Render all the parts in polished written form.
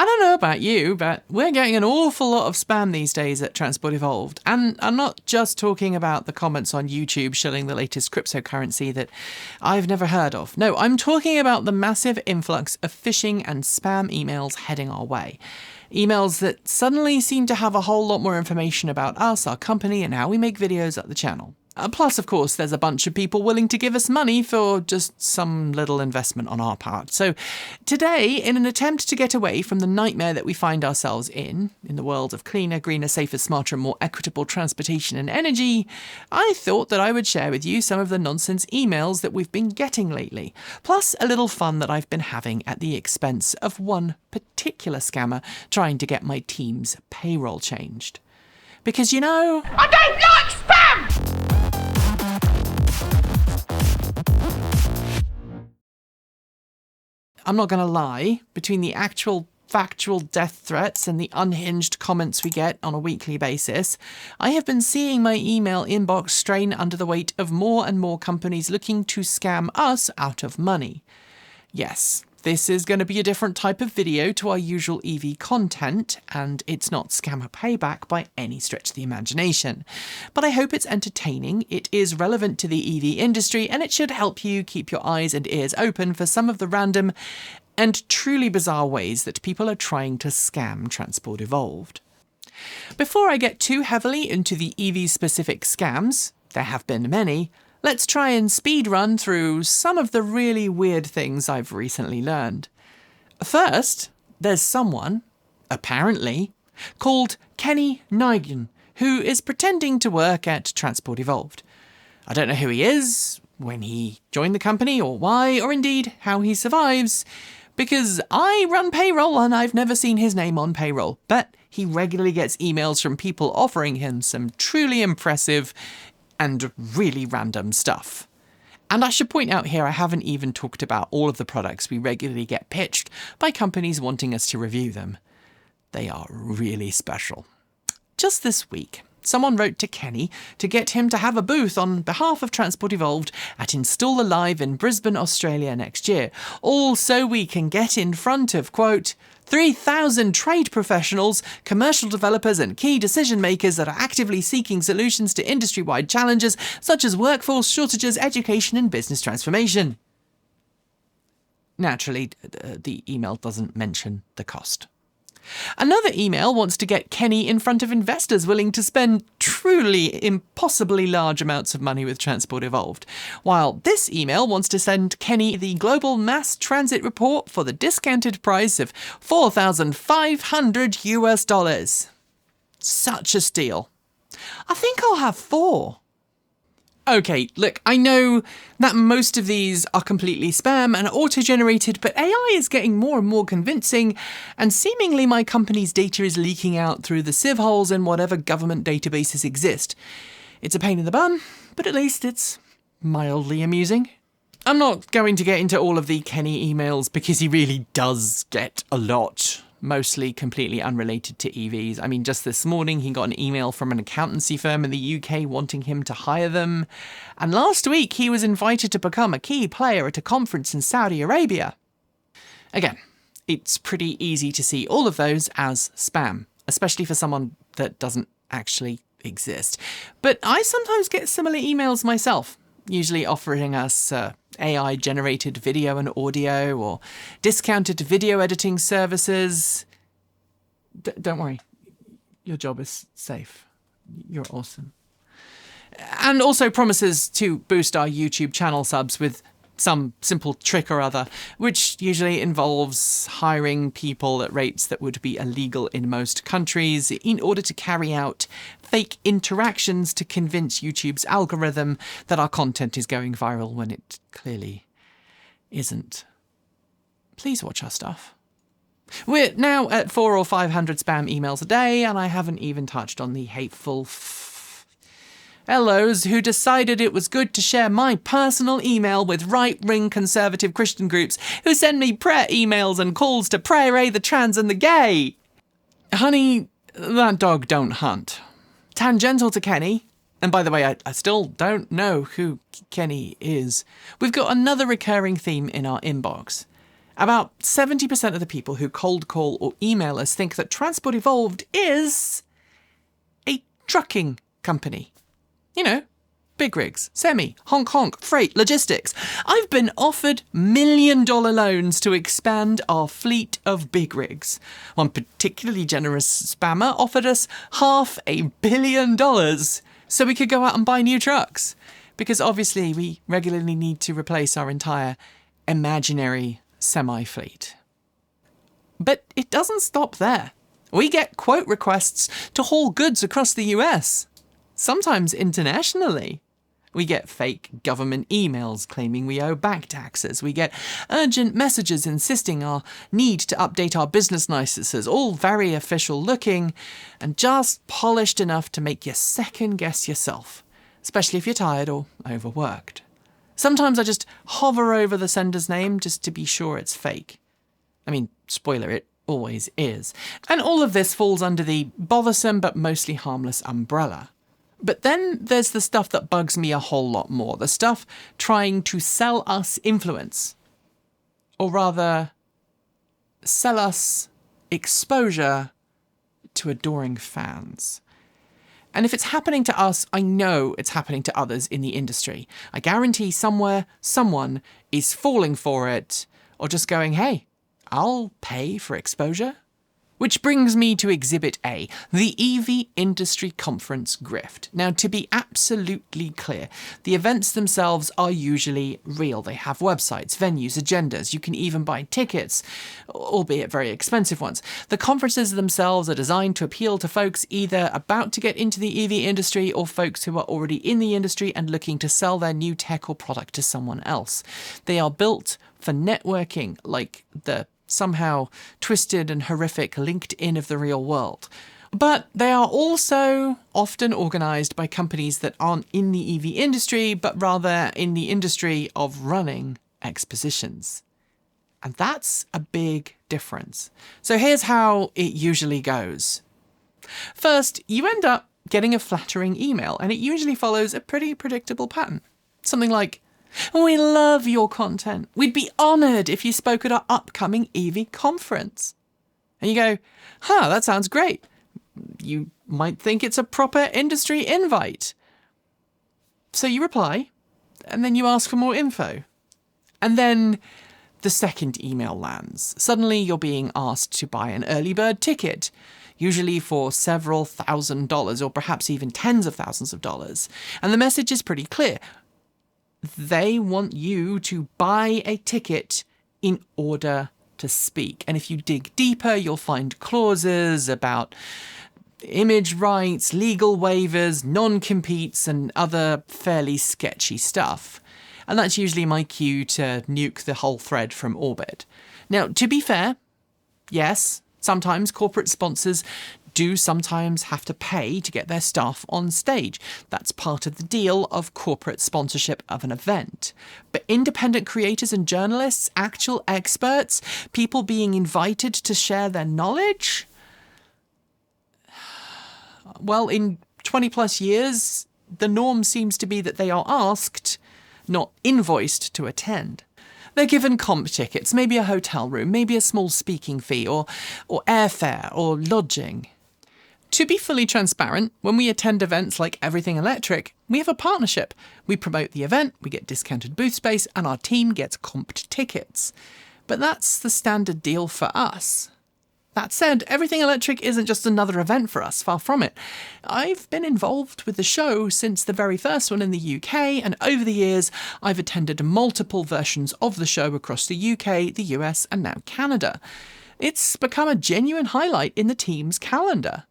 I don't know about you, but we're getting an awful lot of spam these days at Transport Evolved. And I'm not just talking about the comments on YouTube shilling the latest cryptocurrency that I've never heard of. No, I'm talking about the massive influx of phishing and spam emails heading our way. Emails that suddenly seem to have a whole lot more information about us, our company, and how we make videos at the channel. Plus, of course, there's a bunch of people willing to give us money for just some little investment on our part. So today, in an attempt to get away from the nightmare that we find ourselves in the world of cleaner, greener, safer, smarter, and more equitable transportation and energy, I thought that I would share with you some of the nonsense emails that we've been getting lately, plus a little fun that I've been having at the expense of one particular scammer trying to get my team's payroll changed. Because, you know, I don't like spam! I'm not going to lie, between the actual factual death threats and the unhinged comments we get on a weekly basis, I have been seeing my email inbox strain under the weight of more and more companies looking to scam us out of money. Yes, this is going to be a different type of video to our usual EV content, and it's not scammer payback by any stretch of the imagination. But I hope it's entertaining, it is relevant to the EV industry, and it should help you keep your eyes and ears open for some of the random and truly bizarre ways that people are trying to scam Transport Evolved. Before I get too heavily into the EV-specific scams, there have been many, let's try and speed run through some of the really weird things I've recently learned. First, there's someone, apparently, called Kenny Nigan, who is pretending to work at Transport Evolved. I don't know who he is, when he joined the company, or why, or indeed how he survives, because I run payroll and I've never seen his name on payroll, but he regularly gets emails from people offering him some truly impressive and really random stuff. And I should point out here, I haven't even talked about all of the products we regularly get pitched by companies wanting us to review them. They are really special. Just this week, someone wrote to Kenny to get him to have a booth on behalf of Transport Evolved at Install Alive in Brisbane, Australia next year, all so we can get in front of, quote, 3,000 trade professionals, commercial developers and key decision makers that are actively seeking solutions to industry-wide challenges such as workforce shortages, education and business transformation. Naturally, the email doesn't mention the cost. Another email wants to get Kenny in front of investors willing to spend truly impossibly large amounts of money with Transport Evolved, while this email wants to send Kenny the global mass transit report for the discounted price of $4,500 US. Such a steal. I think I'll have 4. Okay, look, I know that most of these are completely spam and auto-generated, but AI is getting more and more convincing, and seemingly my company's data is leaking out through the sieve holes in whatever government databases exist. It's a pain in the bum, but at least it's mildly amusing. I'm not going to get into all of the Kenny emails because he really does get a lot. Mostly completely unrelated to EVs. I mean, just this morning he got an email from an accountancy firm in the UK wanting him to hire them. And last week he was invited to become a key player at a conference in Saudi Arabia. Again, it's pretty easy to see all of those as spam, especially for someone that doesn't actually exist. But I sometimes get similar emails myself, usually offering us AI-generated video and audio or discounted video editing services. Don't worry, your job is safe. You're awesome. And also promises to boost our YouTube channel subs with some simple trick or other, which usually involves hiring people at rates that would be illegal in most countries in order to carry out fake interactions to convince YouTube's algorithm that our content is going viral when it clearly isn't. Please watch our stuff. We're now at 400 or 500 spam emails a day, and I haven't even touched on the hateful fellows who decided it was good to share my personal email with right-wing conservative Christian groups who send me prayer emails and calls to pray the trans and the gay. Honey, that dog don't hunt. Tangential to Kenny, and by the way, I still don't know who Kenny is, we've got another recurring theme in our inbox. About 70% of the people who cold call or email us think that Transport Evolved is a trucking company. You know, big rigs, semi, honk, freight, logistics. I've been offered $1 million loans to expand our fleet of big rigs. One particularly generous spammer offered us $500 million so we could go out and buy new trucks. Because obviously we regularly need to replace our entire imaginary semi-fleet. But it doesn't stop there. We get quote requests to haul goods across the US, sometimes internationally. We get fake government emails claiming we owe back taxes. We get urgent messages insisting our need to update our business licenses, all very official looking and just polished enough to make you second guess yourself, especially if you're tired or overworked. Sometimes I just hover over the sender's name just to be sure it's fake. I mean, spoiler, it always is. And all of this falls under the bothersome but mostly harmless umbrella. But then there's the stuff that bugs me a whole lot more. The stuff trying to sell us influence. Or rather, sell us exposure to adoring fans. And if it's happening to us, I know it's happening to others in the industry. I guarantee somewhere, someone is falling for it, or just going, hey, I'll pay for exposure. Which brings me to Exhibit A, the EV Industry Conference Grift. Now, to be absolutely clear, the events themselves are usually real. They have websites, venues, agendas. You can even buy tickets, albeit very expensive ones. The conferences themselves are designed to appeal to folks either about to get into the EV industry or folks who are already in the industry and looking to sell their new tech or product to someone else. They are built for networking, like the somehow twisted and horrific LinkedIn of the real world. But they are also often organised by companies that aren't in the EV industry, but rather in the industry of running expositions. And that's a big difference. So here's how it usually goes. First, you end up getting a flattering email, and it usually follows a pretty predictable pattern. Something like, "We love your content. We'd be honoured if you spoke at our upcoming EV conference." And you go, that sounds great. You might think it's a proper industry invite. So you reply, and then you ask for more info. And then the second email lands. Suddenly you're being asked to buy an early bird ticket, usually for several $1,000s or perhaps even tens of thousands of dollars. And the message is pretty clear. They want you to buy a ticket in order to speak. And if you dig deeper, you'll find clauses about image rights, legal waivers, non-competes, and other fairly sketchy stuff. And that's usually my cue to nuke the whole thread from orbit. Now, to be fair, yes, sometimes corporate sponsors do sometimes have to pay to get their staff on stage. That's part of the deal of corporate sponsorship of an event. But independent creators and journalists, actual experts, people being invited to share their knowledge? Well, in 20 plus years, the norm seems to be that they are asked, not invoiced, to attend. They're given comp tickets, maybe a hotel room, maybe a small speaking fee, or airfare, or lodging. To be fully transparent, when we attend events like Everything Electric, we have a partnership. We promote the event, we get discounted booth space, and our team gets comped tickets. But that's the standard deal for us. That said, Everything Electric isn't just another event for us, far from it. I've been involved with the show since the very first one in the UK, and over the years, I've attended multiple versions of the show across the UK, the US, and now Canada. It's become a genuine highlight in the team's calendar.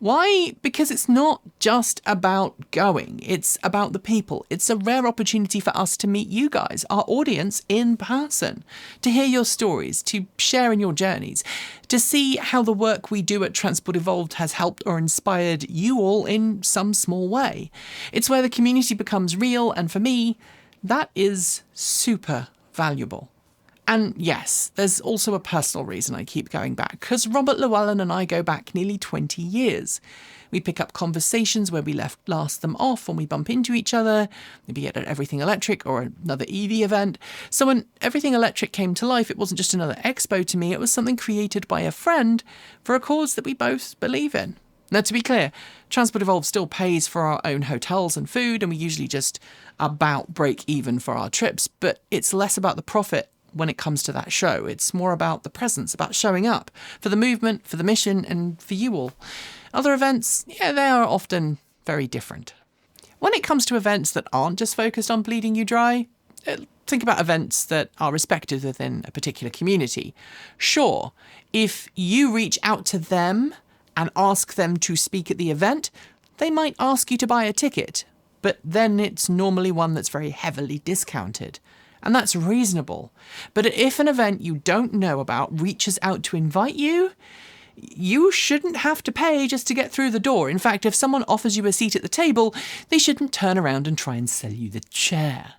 Why? Because it's not just about going, it's about the people. It's a rare opportunity for us to meet you guys, our audience, in person, to hear your stories, to share in your journeys, to see how the work we do at Transport Evolved has helped or inspired you all in some small way. It's where the community becomes real, and for me, that is super valuable. And yes, there's also a personal reason I keep going back, because Robert Llewellyn and I go back nearly 20 years. We pick up conversations where we last them off when we bump into each other, maybe at an Everything Electric or another EV event. So when Everything Electric came to life, it wasn't just another expo to me, it was something created by a friend for a cause that we both believe in. Now, to be clear, Transport Evolved still pays for our own hotels and food, and we usually just about break even for our trips, but it's less about the profit when it comes to that show. It's more about the presence, about showing up for the movement, for the mission, and for you all. Other events, yeah, they are often very different. When it comes to events that aren't just focused on bleeding you dry, think about events that are respected within a particular community. Sure, if you reach out to them and ask them to speak at the event, they might ask you to buy a ticket, but then it's normally one that's very heavily discounted. And that's reasonable. But if an event you don't know about reaches out to invite you, you shouldn't have to pay just to get through the door. In fact, if someone offers you a seat at the table, they shouldn't turn around and try and sell you the chair.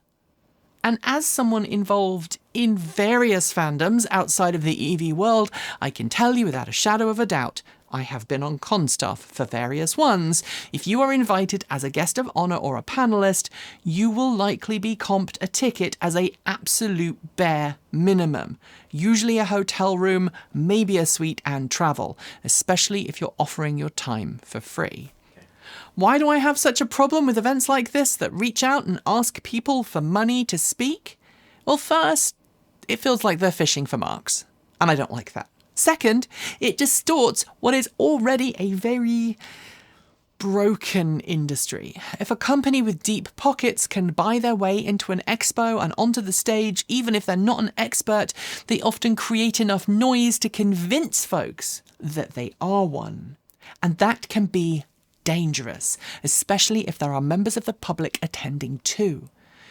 And as someone involved in various fandoms outside of the EV world, I can tell you without a shadow of a doubt, I have been on con stuff for various ones. If you are invited as a guest of honour or a panellist, you will likely be comped a ticket as an absolute bare minimum. Usually a hotel room, maybe a suite and travel, especially if you're offering your time for free. Why do I have such a problem with events like this that reach out and ask people for money to speak? Well, first, it feels like they're fishing for marks, and I don't like that. Second, it distorts what is already a very broken industry. If a company with deep pockets can buy their way into an expo and onto the stage, even if they're not an expert, they often create enough noise to convince folks that they are one. And that can be dangerous, especially if there are members of the public attending too.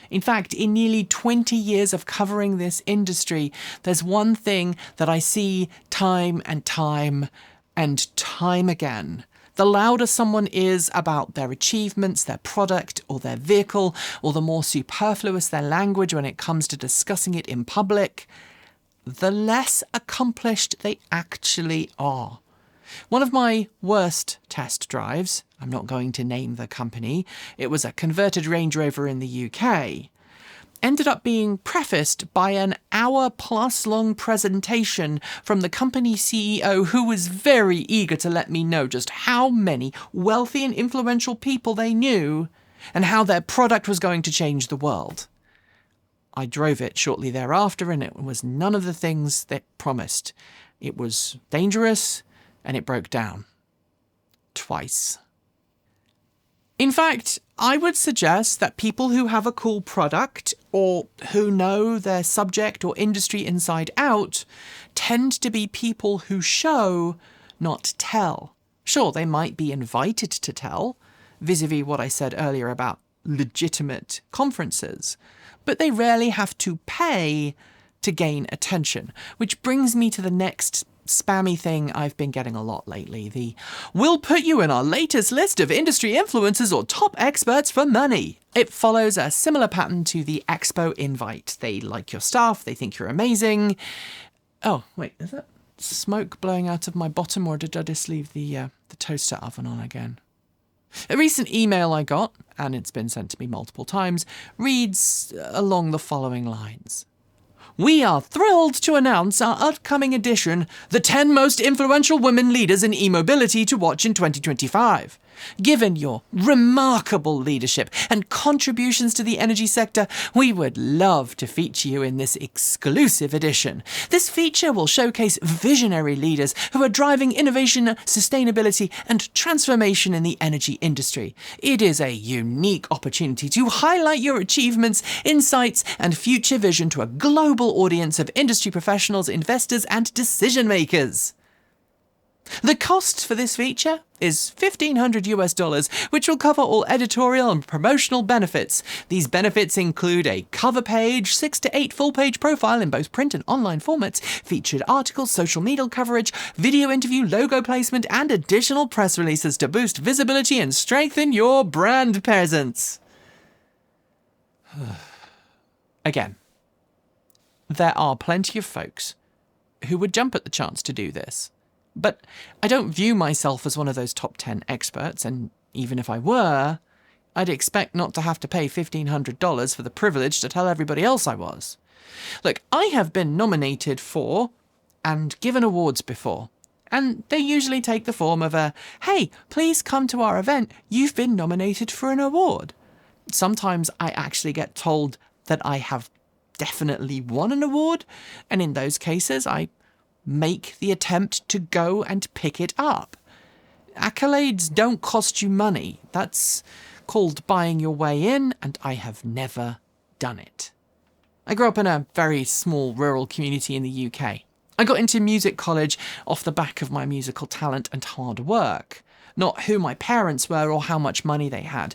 In fact, in nearly 20 years of covering this industry, there's one thing that I see time and time and time again. The louder someone is about their achievements, their product, or their vehicle, or the more superfluous their language when it comes to discussing it in public, the less accomplished they actually are. One of my worst test drives, I'm not going to name the company, it was a converted Range Rover in the UK, ended up being prefaced by an hour-plus long presentation from the company CEO who was very eager to let me know just how many wealthy and influential people they knew and how their product was going to change the world. I drove it shortly thereafter and it was none of the things that promised. It was dangerous and it broke down. Twice. In fact, I would suggest that people who have a cool product or who know their subject or industry inside out tend to be people who show, not tell. Sure, they might be invited to tell, vis-a-vis what I said earlier about legitimate conferences, but they rarely have to pay to gain attention, which brings me to the next spammy thing I've been getting a lot lately. We'll put you in our latest list of industry influencers or top experts for money. It follows a similar pattern to the expo invite. They like your stuff, they think you're amazing. Oh, wait, is that smoke blowing out of my bottom, or did I just leave the toaster oven on again? A recent email I got, and it's been sent to me multiple times, reads along the following lines. We are thrilled to announce our upcoming edition, The 10 Most Influential Women Leaders in E-Mobility to Watch in 2025. Given your remarkable leadership and contributions to the energy sector, we would love to feature you in this exclusive edition. This feature will showcase visionary leaders who are driving innovation, sustainability, and transformation in the energy industry. It is a unique opportunity to highlight your achievements, insights, and future vision to a global audience of industry professionals, investors, and decision makers. The cost for this feature is $1,500, which will cover all editorial and promotional benefits. These benefits include a cover page, 6 to 8 full-page profile in both print and online formats, featured articles, social media coverage, video interview, logo placement, and additional press releases to boost visibility and strengthen your brand presence. Again, there are plenty of folks who would jump at the chance to do this. But I don't view myself as one of those top 10 experts, and even if I were, I'd expect not to have to pay $1,500 for the privilege to tell everybody else I was. Look, I have been nominated for and given awards before, and they usually take the form of a, hey, please come to our event, you've been nominated for an award. Sometimes I actually get told that I have definitely won an award, and in those cases I make the attempt to go and pick it up. Accolades don't cost you money. That's called buying your way in, and I have never done it. I grew up in a very small rural community in the UK. I got into music college off the back of my musical talent and hard work, not who my parents were or how much money they had.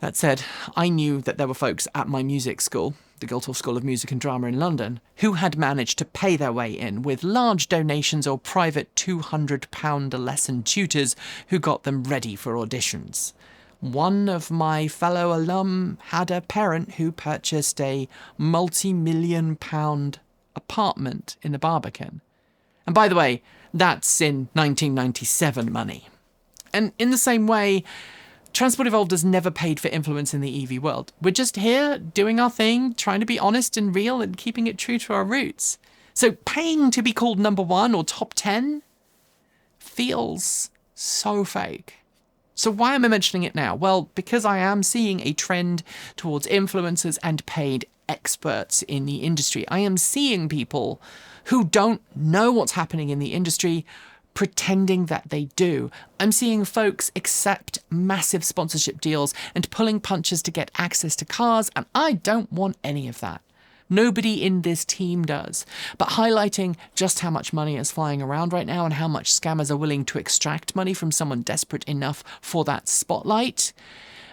That said, I knew that there were folks at my music school, the Guildhall School of Music and Drama in London, who had managed to pay their way in with large donations or private £200 a lesson tutors who got them ready for auditions. One of my fellow alum had a parent who purchased a multi-million-pound apartment in the Barbican. And by the way, that's in 1997 money. And in the same way, Transport Evolved has never paid for influence in the EV world. We're just here doing our thing, trying to be honest and real and keeping it true to our roots. So paying to be called number 1 or top 10 feels so fake. So why am I mentioning it now? Well, because I am seeing a trend towards influencers and paid experts in the industry. I am seeing people who don't know what's happening in the industry pretending that they do. I'm seeing folks accept massive sponsorship deals and pulling punches to get access to cars, and I don't want any of that. Nobody in this team does. But highlighting just how much money is flying around right now and how much scammers are willing to extract money from someone desperate enough for that spotlight,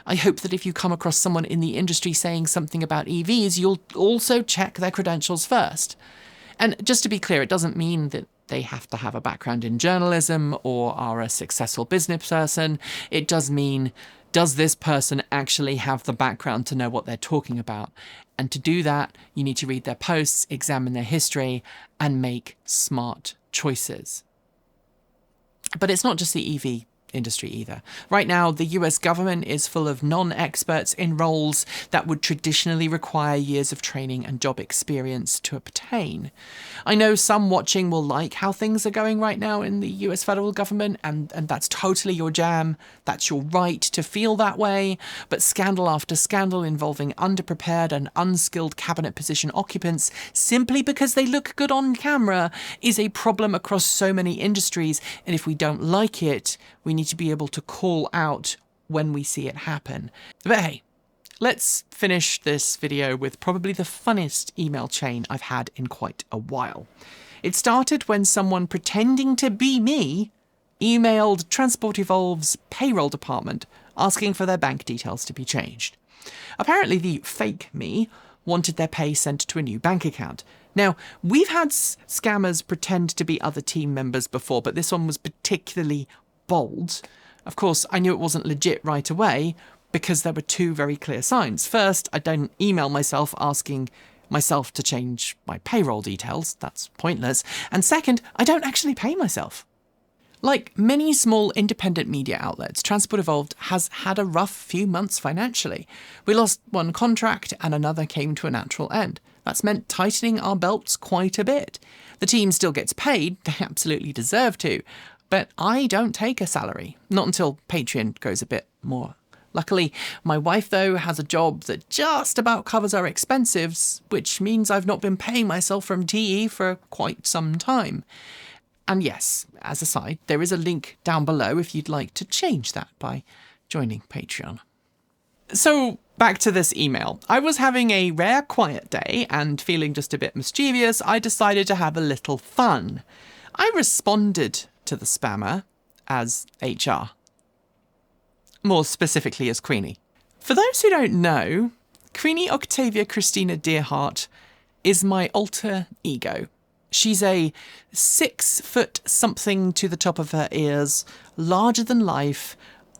I hope that if you come across someone in the industry saying something about EVs, you'll also check their credentials first. And just to be clear, it doesn't mean that they have to have a background in journalism or are a successful business person. It does mean, does this person actually have the background to know what they're talking about? And to do that, you need to read their posts, examine their history, and make smart choices. But it's not just the EV industry either. Right now, the US government is full of non-experts in roles that would traditionally require years of training and job experience to obtain. I know some watching will like how things are going right now in the US federal government, and that's totally your jam. That's your right to feel that way. But scandal after scandal involving underprepared and unskilled cabinet position occupants simply because they look good on camera is a problem across so many industries, and if we don't like it, we need to be able to call out when we see it happen. But hey, let's finish this video with probably the funniest email chain I've had in quite a while. It started when someone pretending to be me emailed Transport Evolved's payroll department asking for their bank details to be changed. Apparently the fake me wanted their pay sent to a new bank account. Now, we've had scammers pretend to be other team members before, but this one was particularly bold. Of course, I knew it wasn't legit right away because there were two very clear signs. First, I don't email myself asking myself to change my payroll details. That's pointless. And second, I don't actually pay myself. Like many small independent media outlets, Transport Evolved has had a rough few months financially. We lost one contract and another came to a natural end. That's meant tightening our belts quite a bit. The team still gets paid, they absolutely deserve to, but I don't take a salary, not until Patreon goes a bit more. Luckily, my wife, though, has a job that just about covers our expenses, which means I've not been paying myself from TE for quite some time. And yes, as a side, there is a link down below if you'd like to change that by joining Patreon. So, back to this email. I was having a rare quiet day and feeling just a bit mischievous, I decided to have a little fun. I responded to the spammer as HR. More specifically as Queenie. For those who don't know, Queenie Octavia Christina Dearheart is my alter ego. She's a 6 foot something to the top of her ears, larger than life,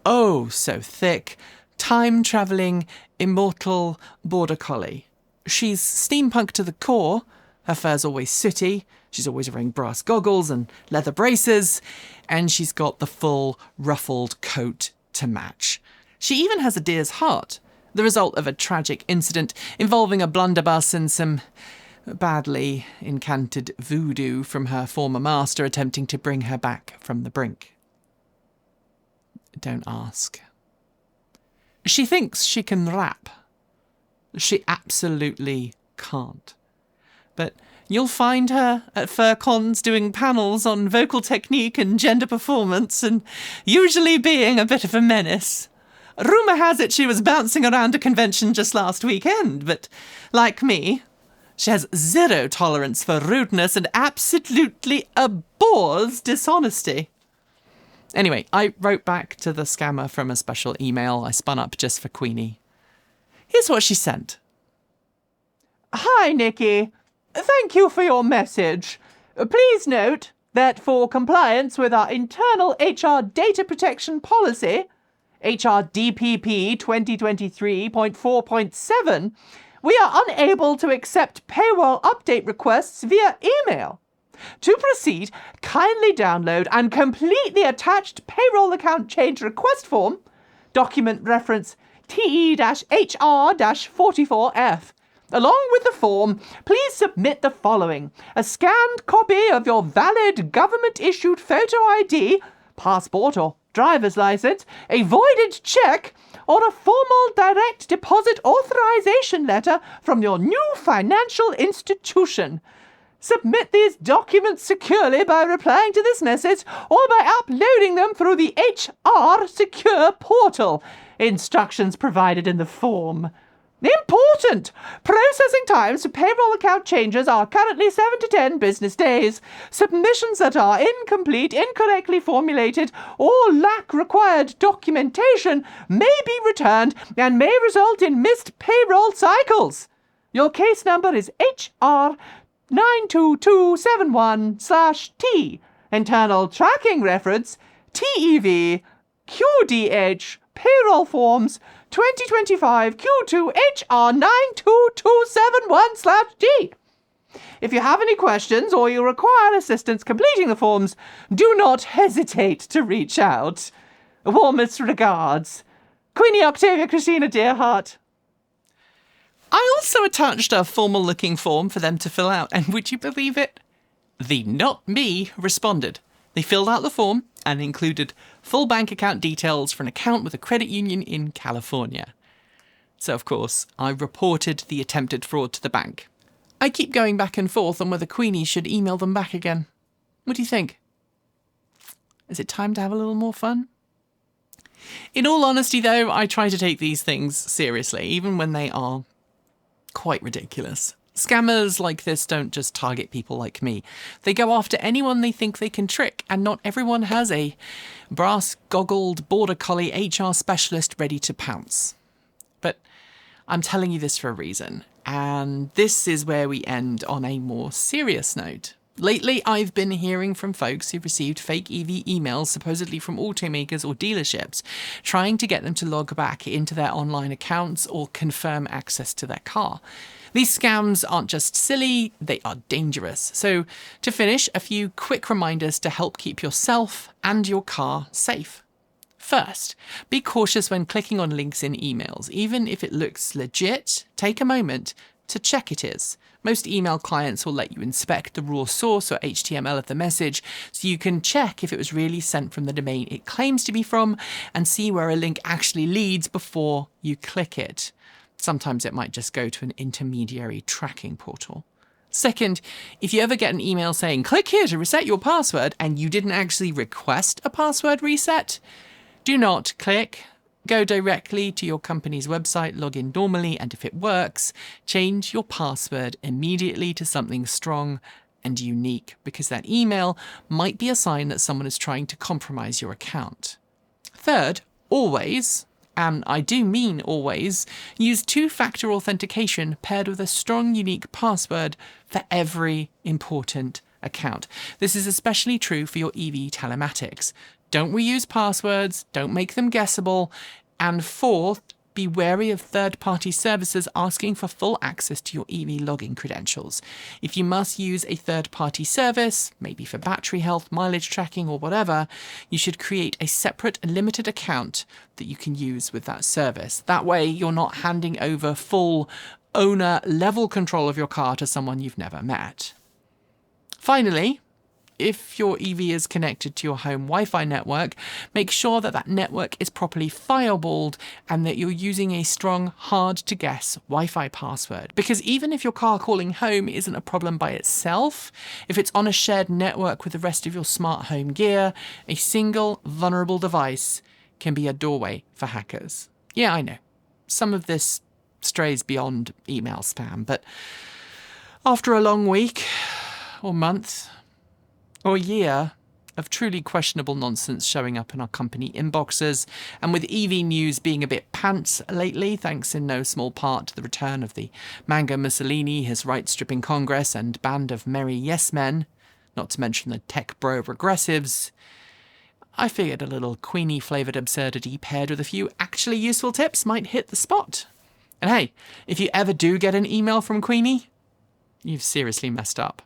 oh so thick, time-travelling, immortal border collie. She's steampunk to the core. Her fur's always sooty. She's always wearing brass goggles and leather braces. And she's got the full ruffled coat to match. She even has a deer's heart, the result of a tragic incident involving a blunderbuss and some badly incanted voodoo from her former master attempting to bring her back from the brink. Don't ask. She thinks she can rap. She absolutely can't. But you'll find her at FurCons doing panels on vocal technique and gender performance, and usually being a bit of a menace. Rumour has it she was bouncing around a convention just last weekend, but like me, she has zero tolerance for rudeness and absolutely abhors dishonesty. Anyway, I wrote back to the scammer from a special email I spun up just for Queenie. Here's what she sent. Hi, Nikki. Thank you for your message. Please note that for compliance with our internal HR data protection policy, HR DPP 2023.4.7, we are unable to accept payroll update requests via email. To proceed, kindly download and complete the attached payroll account change request form, document reference TE-HR-44F. Along with the form, please submit the following: a scanned copy of your valid government-issued photo ID, passport or driver's license, a voided check, or a formal direct deposit authorization letter from your new financial institution. Submit these documents securely by replying to this message or by uploading them through the HR Secure portal. Instructions provided in the form. Important! Processing times for payroll account changes are currently 7 to 10 business days. Submissions that are incomplete, incorrectly formulated, or lack required documentation may be returned and may result in missed payroll cycles. Your case number is HR 92271/T. Internal tracking reference TEV QDH Payroll Forms 2025 Q2 HR 92271/D. If you have any questions or you require assistance completing the forms, do not hesitate to reach out. Warmest regards, Queenie Octavia Christina Dearheart. I also attached a formal-looking form for them to fill out, and would you believe it? The not me responded. They filled out the form and included full bank account details for an account with a credit union in California. So, of course, I reported the attempted fraud to the bank. I keep going back and forth on whether Queenie should email them back again. What do you think? Is it time to have a little more fun? In all honesty, though, I try to take these things seriously, even when they are quite ridiculous. Scammers like this don't just target people like me. They go after anyone they think they can trick, and not everyone has a brass-goggled border collie HR specialist ready to pounce. But I'm telling you this for a reason, and this is where we end on a more serious note. Lately, I've been hearing from folks who've received fake EV emails, supposedly from automakers or dealerships, trying to get them to log back into their online accounts or confirm access to their car. These scams aren't just silly, they are dangerous. So, to finish, a few quick reminders to help keep yourself and your car safe. First, be cautious when clicking on links in emails. Even if it looks legit, take a moment to check it is. Most email clients will let you inspect the raw source or HTML of the message, so you can check if it was really sent from the domain it claims to be from and see where a link actually leads before you click it. Sometimes it might just go to an intermediary tracking portal. Second, if you ever get an email saying, click here to reset your password, and you didn't actually request a password reset, do not click. Go directly to your company's website, log in normally, and if it works, change your password immediately to something strong and unique, because that email might be a sign that someone is trying to compromise your account. Third, always, and I do mean always, use two-factor authentication paired with a strong, unique password for every important account. This is especially true for your EV telematics. Don't reuse passwords, don't make them guessable, and fourth, Be wary of third-party services asking for full access to your EV login credentials. If you must use a third-party service, maybe for battery health, mileage tracking, or whatever, you should create a separate limited account that you can use with that service. That way, you're not handing over full owner-level control of your car to someone you've never met. Finally, if your EV is connected to your home Wi-Fi network, make sure that that network is properly firewalled and that you're using a strong, hard-to-guess Wi-Fi password. Because even if your car calling home isn't a problem by itself, if it's on a shared network with the rest of your smart home gear, a single vulnerable device can be a doorway for hackers. Yeah, I know. Some of this strays beyond email spam, but after a long week or month or a year of truly questionable nonsense showing up in our company inboxes, and with EV news being a bit pants lately, thanks in no small part to the return of the Mango Mussolini, his right-stripping Congress, and band of merry yes-men, not to mention the tech bro regressives, I figured a little Queenie-flavoured absurdity paired with a few actually useful tips might hit the spot. And hey, if you ever do get an email from Queenie, you've seriously messed up.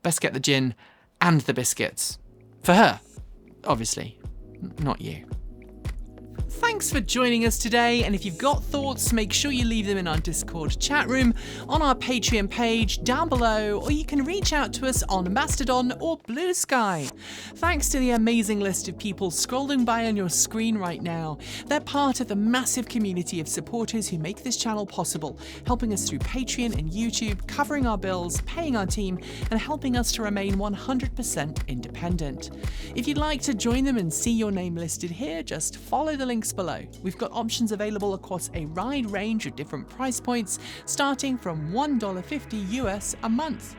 Best get the gin and the biscuits. For her, obviously, not you. Thanks for joining us today, and if you've got thoughts, make sure you leave them in our Discord chat room, on our Patreon page down below, or you can reach out to us on Mastodon or Blue Sky. Thanks to the amazing list of people scrolling by on your screen right now. They're part of the massive community of supporters who make this channel possible, helping us through Patreon and YouTube, covering our bills, paying our team, and helping us to remain 100% independent. If you'd like to join them and see your name listed here, just follow the links below. We've got options available across a wide range of different price points, starting from $1.50 US a month.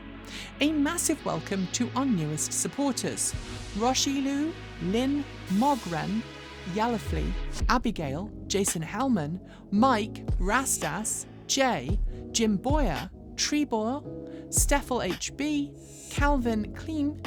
A massive welcome to our newest supporters: Roshilu, Lynn, Mogren, Yalafli, Abigail, Jason Hellman, Mike, Rastas, Jay, Jim Boyer, Treeboil, Steffel HB, Calvin Clean,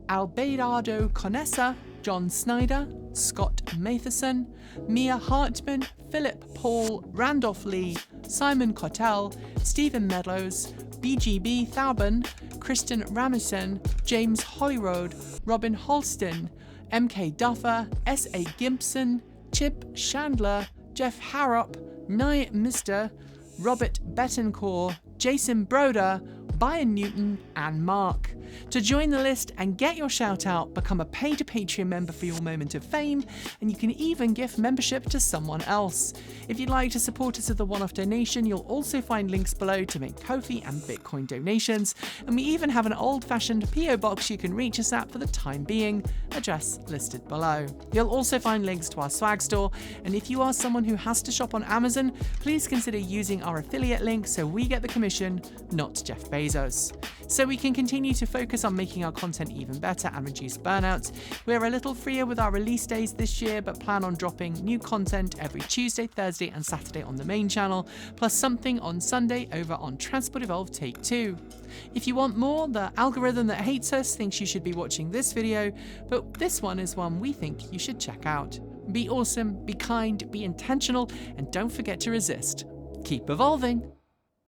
Albedardo Conessa, John Snyder, Scott Matheson, Mia Hartman, Philip Paul, Randolph Lee, Simon Cotell, Stephen Meadows, BGB Thauben, Kristen Ramison, James Holyroad, Robin Holston, MK Duffer, S.A. Gimpson, Chip Chandler, Jeff Harrop, Nye Mister, Robert Bettencourt, Jason Broder, Byron Newton, and Mark. To join the list and get your shout out, become a paid Patreon member for your moment of fame, and you can even gift membership to someone else. If you'd like to support us with a one-off donation, you'll also find links below to make Ko-fi and Bitcoin donations, and we even have an old-fashioned PO box you can reach us at for the time being, address listed below. You'll also find links to our swag store, and if you are someone who has to shop on Amazon, please consider using our affiliate link so we get the commission, not Jeff Bezos. So we can continue to focus on making our content even better and reduce burnout. We're a little freer with our release days this year, but plan on dropping new content every Tuesday, Thursday, and Saturday on the main channel, plus something on Sunday over on Transport Evolved Take 2. If you want more, the algorithm that hates us thinks you should be watching this video, but this one is one we think you should check out. Be awesome, be kind, be intentional, and don't forget to resist. Keep evolving.